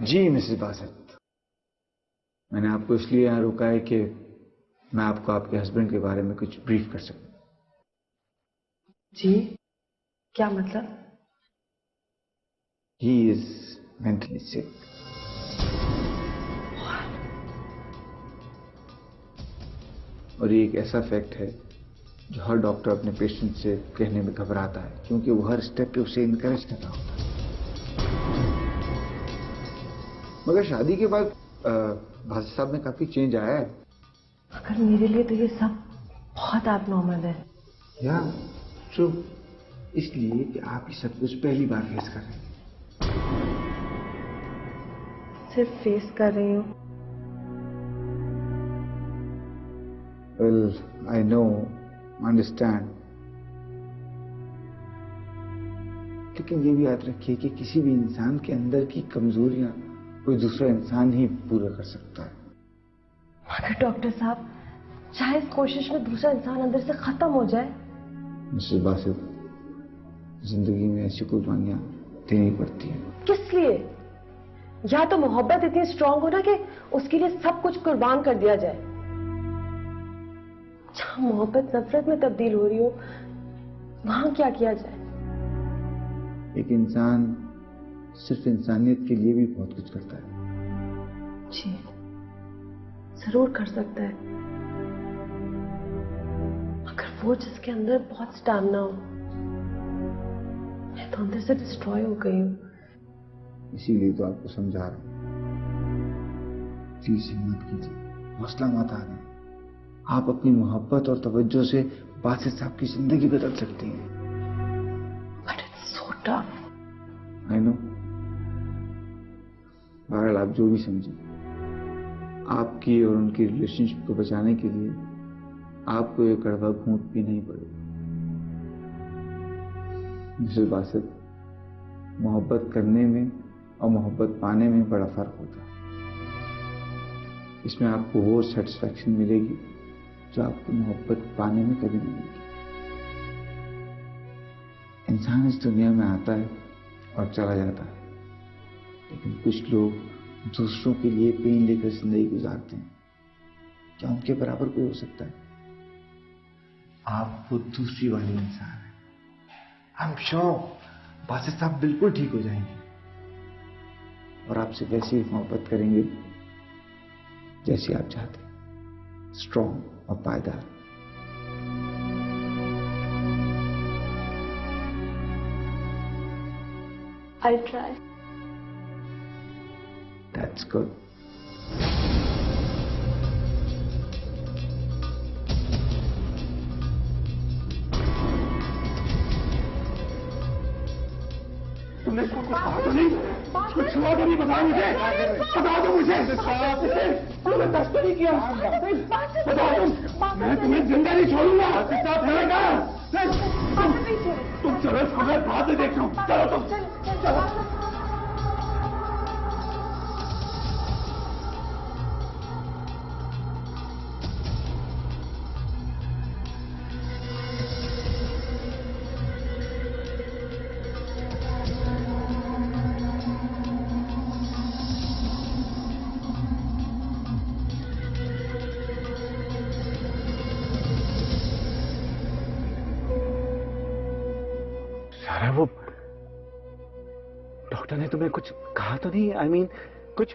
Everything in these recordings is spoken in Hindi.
जी मिसेस बासत, मैंने आपको इसलिए यहाँ रोका है कि मैं आपको आपके हस्बैंड के बारे में कुछ ब्रीफ कर सकूं। जी, क्या मतलब? He is mentally sick. और ये एक ऐसा फैक्ट है जो हर डॉक्टर अपने पेशेंट से कहने में घबराता है, क्योंकि वो हर स्टेप पे उसे इनकरेज कर रहा होता है। मगर शादी के बाद भाषा साहब में काफी चेंज आया है। अगर मेरे लिए तो ये सब बहुत एबनॉर्मल है। या ट्रू, इसलिए कि आप ये सब कुछ पहली बार फेस कर रहे हैं। सिर्फ फेस कर रही हूँ। Well, I know, understand. लेकिन ये भी याद रखिए कि किसी भी इंसान के अंदर की कमजोरियां कोई दूसरा इंसान ही पूरा कर सकता है। मगर डॉक्टर साहब, चाहे इस कोशिश में दूसरा इंसान अंदर से खत्म हो जाए। मिसेस बासत, जिंदगी में ऐसी कुर्बानियां देनी पड़ती हैं। किस लिए? या तो मोहब्बत इतनी स्ट्रांग हो ना कि उसके लिए सब कुछ कुर्बान कर दिया जाए। जहां मोहब्बत नफरत में तब्दील हो रही हो, वहां क्या किया जाए? एक इंसान सिर्फ इंसानियत के लिए भी बहुत कुछ करता है। जी, जरूर कर सकता है, मगर वो जिसके अंदर बहुत स्टैमिना हो। मैं तो अंदर से डिस्ट्रॉय हो गई हूँ। इसीलिए तो आपको समझा रहा हूं, प्लीज हिम्मत कीजिए, हौसला मत हारें। आप अपनी मोहब्बत और तवज्जो से बासित साहब की जिंदगी बदल सकती हैं। But it's so tough. I know. बहरहाल आप जो भी समझें, आपकी और उनकी रिलेशनशिप को बचाने के लिए आपको ये कड़वा घूंट पीना ही पड़ेगा। मिसेस बासत, मोहब्बत करने में और मोहब्बत पाने में बड़ा फर्क होता है। इसमें आपको वो सेटिस्फैक्शन मिलेगी जो आपको मोहब्बत पाने में कभी नहीं मिलेगी। इंसान इस दुनिया में आता है और चला जाता है, लेकिन कुछ लोग दूसरों के लिए पेन लेकर जिंदगी गुजारते हैं। क्या उनके बराबर कोई हो सकता है? आप वो दूसरी वाली इंसान है। आई एम श्योर बासित साहब बिल्कुल ठीक हो जाएंगे और आपसे वैसी ही मोहब्बत करेंगे जैसी आप चाहते हैं, स्ट्रॉन्ग और पायदार। I'll try. That's good. तुमने कुछ कहा तो नहीं? कुछ हुआ तो नहीं? बताओ मुझे, बताओ तो मुझे। तुमने टच तो नहीं किया? बताओ तुम, मैं तुम्हें जिंदा नहीं छोड़ूंगा। तुम चलो, समय बाद में देखता हूँ। चलो तुम, चलो। सारा वो डॉक्टर ने तुम्हें कुछ कहा तो नहीं? आई मीन कुछ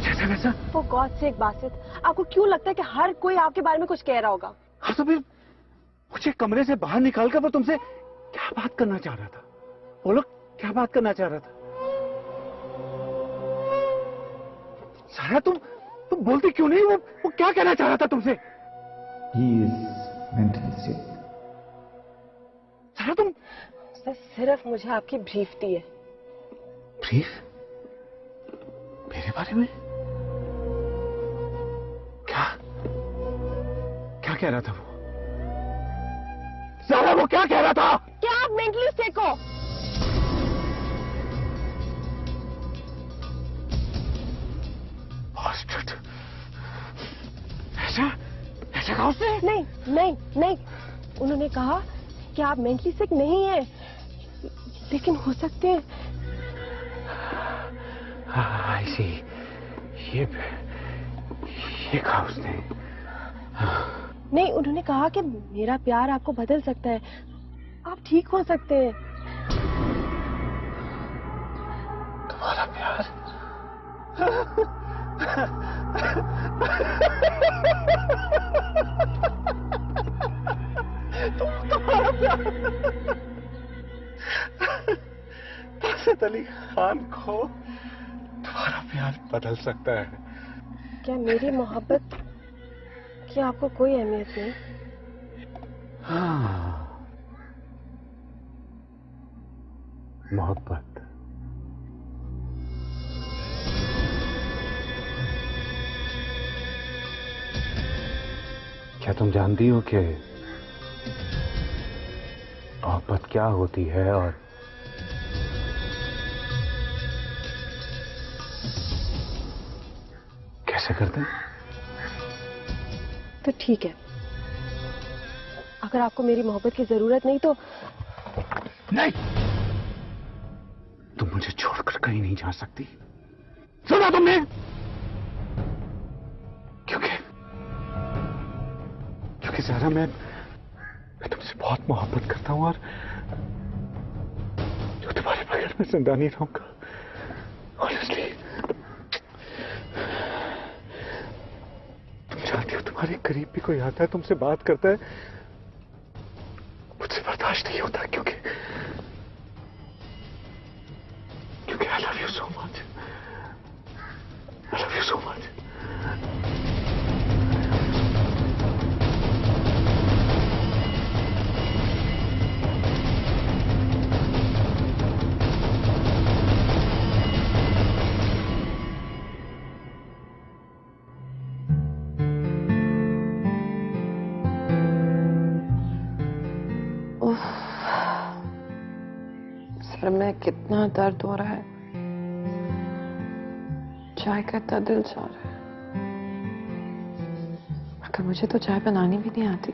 ऐसा वैसा? For God's sake बासित, आपको क्यों लगता है कि हर कोई आपके बारे में कुछ कह रहा होगा? हाँ तो फिर मुझे कमरे से बाहर निकालकर वो तुमसे क्या बात करना चाह रहा था? बोलो, क्या बात करना चाह रहा था? सारा तुम बोलती क्यों नहीं? वो क्या कहना चाह रहा था तुमसे? He is mentally sick. सारा तुम उसने सिर्फ मुझे आपकी ब्रीफ दी है। ब्रीफ? मेरे बारे में? क्या कह रहा था वो? सारा वो क्या कह रहा था? क्या आप मेंटली सिक हो? ऐसा कहा उसने? नहीं, उन्होंने कहा कि आप मेंटली सिक नहीं हैं, लेकिन हो सकते हैं। आई सी। ये कहा उसने? नहीं, उन्होंने कहा कि मेरा प्यार आपको बदल सकता है, आप ठीक हो सकते हैं। तुम्हारा प्यार? तुम्हारा प्यार राशिद अली खान को तुम्हारा प्यार बदल सकता है? क्या मेरी मोहब्बत की आपको कोई अहमियत नहीं? हाँ, मोहब्बत। क्या तुम जानती हो कि मोहब्बत क्या होती है और कैसे करते हैं? तो ठीक है, अगर आपको मेरी मोहब्बत की जरूरत नहीं तो नहीं, तुम मुझे छोड़कर कहीं नहीं जा सकती। सुना तुमने? क्योंकि ज़ारा, मैं तुमसे बहुत मोहब्बत करता हूं और जो तुम्हारे बगैर मैं जिंदा नहीं रहूंगा। ऑनेस्टली, तुम जानती हो, तुम्हारे करीब भी कोई आता है, तुमसे बात करता है, मुझसे बर्दाश्त नहीं होता, क्योंकि I love you so much. I love you so much. Sir में कितना दर्द हो रहा है, चाय का इतना दिल चाह रहा है, मगर मुझे तो चाय बनानी भी नहीं आती।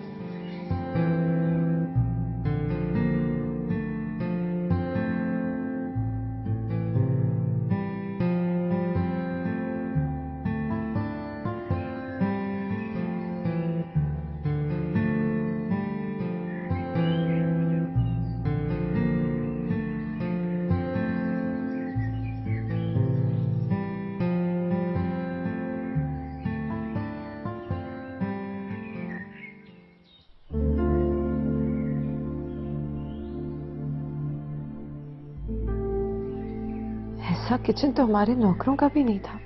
ऐसा किचन तो हमारे नौकरों का भी नहीं था।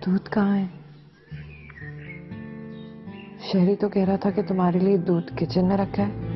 दूध कहाँ है? शहरी तो कह रहा था कि तुम्हारे लिए दूध किचन में रखा है।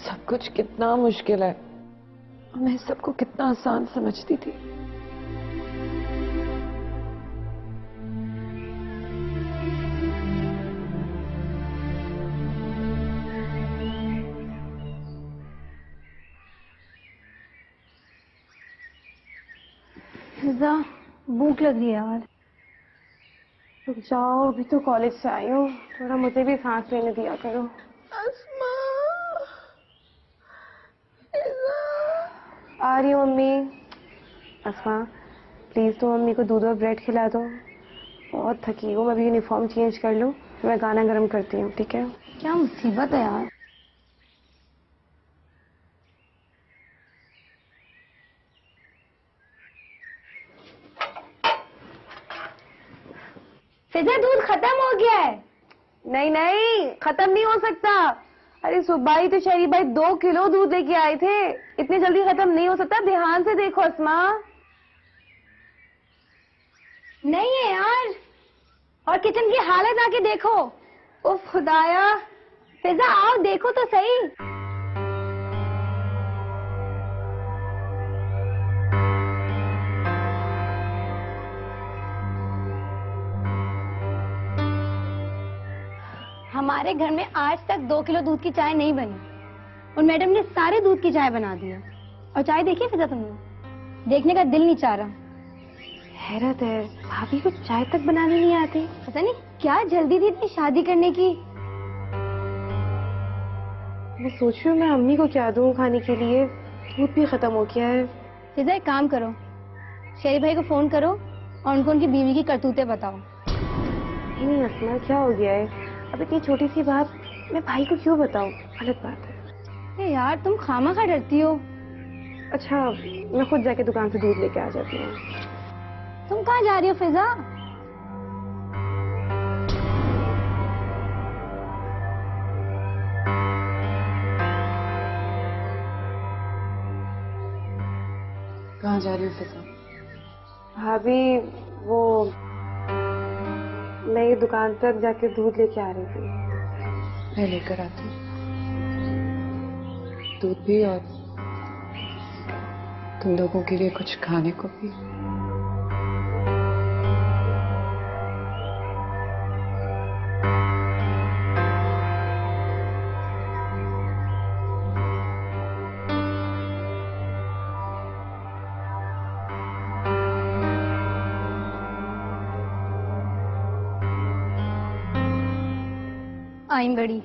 सब कुछ कितना मुश्किल है और मैं सबको कितना आसान समझती थी। फिजा, भूख लगी है यार। रुक जाओ, अभी तो कॉलेज से आई हूँ, थोड़ा मुझे भी सांस लेने दिया करो। अस्मा, आ रही हूँ मम्मी। अस्मा, प्लीज तो मम्मी को दूध और ब्रेड खिला दो। बहुत थकी हूँ, मैं भी यूनिफॉर्म चेंज कर लूँ, मैं गाना गर्म करती हूँ, ठीक है? क्या मुसीबत है यार। फिजा, दूध खत्म हो गया है। नहीं नहीं, खत्म नहीं हो सकता। अरे सुबह ही तो शरीफ भाई 2 किलो दूध लेके आए थे, इतनी जल्दी खत्म नहीं हो सकता। ध्यान से देखो अस्मा। नहीं है यार, और किचन की हालत आके देखो। उफ खुदाया। फिजा आओ देखो तो सही। हमारे घर में आज तक 2 किलो दूध की चाय नहीं बनी और मैडम ने सारे दूध की चाय बना दी है। और चाय देखिए फिजा, तुमने देखने का दिल नहीं चाह रहा। हैरत है, भाभी को चाय तक बनानी नहीं आती। पता नहीं क्या जल्दी थी इतनी शादी करने की। मैं सोच रही हूँ मैं अम्मी को क्या दूँ खाने के लिए, दूध भी खत्म हो गया है। फिजा एक काम करो, शरीफ भाई को फोन करो और उनको उनकी बीवी की करतूतें बताओ। नहीं अस्मा, क्या हो गया है? अब इतनी छोटी सी बात मैं भाई को क्यों बताऊं? गलत बात है। यार तुम खामखा डरती हो। अच्छा, मैं खुद जाके दुकान से दूध लेके आ जाती हूँ। तुम कहाँ जा रही हो फिजा? कहाँ जा रही हो फिजा? भाभी, वो मैं ये दुकान तक जाके दूध लेके आ रही थी। मैं लेकर आती हूँ दूध भी और तुम लोगों के लिए कुछ खाने को भी। आई बड़ी।